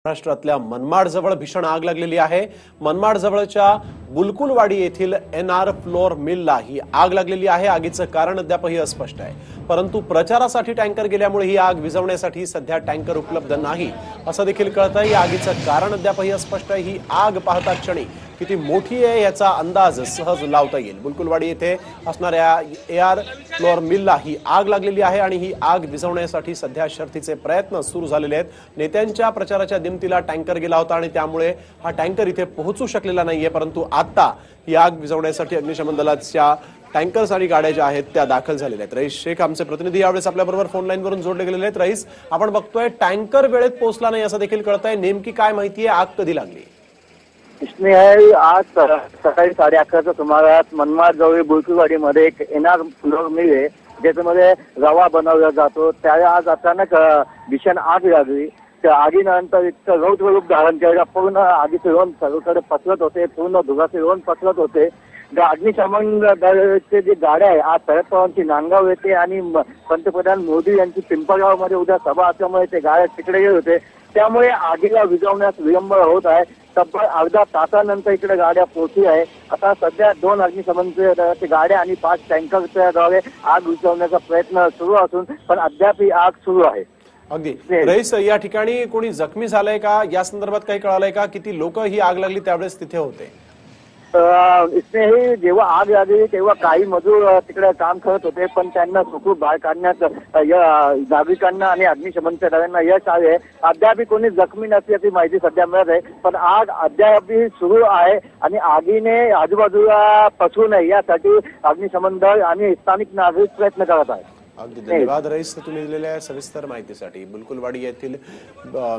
महाराष्ट्रातल्या मनमाड जवळ भीषण आग लागलेली आहे। मनमाड जवळच्या बुलकुलवाडी येथील एनआर फ्लोर मिलला ही आग लागलेली आहे। आगीचं कारण अद्यापही अस्पष्ट आहे, परंतु प्रचारासाठी टँकर गेल्यामुळे ही आग विझवण्यासाठी सध्या टँकर उपलब्ध नाही असं देखील कळतंय। या आगीचं कारण अद्यापही अस्पष्ट आहे। ही आग पाहता क्षणी किती मोठी आहे याचा अंदाज सहज लावता येईल। बुलकुलवाडी येथे असणाऱ्या एआर फ्लोर मिलला ही आग लागलेली आहे आणि ही आग विझवण्यासाठी सध्या शर्थीचे प्रयत्न सुरू झालेले आहेत। नेत्यांच्या प्रचाराच्या दिमतीला टँकर गेला होता आणि त्यामुळे हा टँकर इथे पोहोचू शकलेला नाहीये, परंतु आता ही आग विझवण्यासाठी अग्निशमन दलाच्या टँकर्स आणि गाड्या ज्या आहेत त्या दाखल झालेल्या आहेत। रईस शेख आमचे प्रतिनिधी यावेळेस आपल्याबरोबर फोन लाईनवरून जोडले गेलेले आहेत। रईस, आपण बघतोय टँकर वेळेत पोहोचला नाही असं देखील कळतंय, नेमकी काय माहिती आहे, आग कधी लागली? इसने आज सकाळी 11:30च्या सुमारास मनमाड जवळ बुलकुलवाडीमध्ये एक एनआर फ्लोर मिल आहे, ज्याच्यामध्ये रवा बनवला जातो। त्या आज अचानक भीषण आग लागली। त्या आगीनंतर इतकं रौद्र रूप धारण केलं, पूर्ण आगीचे रोण सर्वकडे पसरत होते, पूर्ण धुगाचे रोण पसरत होते। अग्निशमन दलाचे जे गाड्या आहे आज शरद पवारांची नांदगाव येते आणि पंतप्रधान मोदी यांची पिंपळगावमध्ये उद्या सभा असल्यामुळे ते गाड्या तिकडे गेले होते, त्यामुळे आगीला विझवण्यास विलंब होत आहे। तब्बल अर्धा तासानंतर इकडे गाड्या पोहोचली आहे। आता सध्या 2 अग्निशमन दलाच्या गाड्या आणि 5 टँकरच्या द्वारे आग विझवण्याचा प्रयत्न सुरू असून पण अद्याप ही आग सुरू आहे। अगदी रईस, या ठिकाणी कोणी जखमी झालंय का, या संदर्भात काही कळालंय का? किती लोक ही आग लागली त्यावेळेस तिथे होते? इसने ही जेव्हा आग लागली तेव्हा काही मजूर तिकडे काम करत होते, पण त्यांना सुखरूप बाहेर काढण्यात नागरिकांना आणि अग्निशमनच्या दलांना यश आले। अद्याप कोणी जखमी नसल्याची माहिती सध्या मिळत आहे, पण आग अद्याप सुरू आहे आणि आगीने आजूबाजूला पसरू नये यासाठी अग्निशमन दल आणि स्थानिक नागरिक प्रयत्न करत आहेत। अगदी धन्यवाद रईस, तुम्ही दिलेल्या सविस्तर माहितीसाठी। बुलकुलवाडी येथील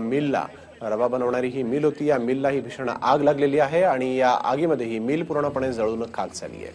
मिलला रवा बनवणारी ही मिल होती, या मिलला ही भीषण आग लागलेली आहे आणि या आगीमध्ये ही मिल पूर्णपणे जळून खाक झाली आहे।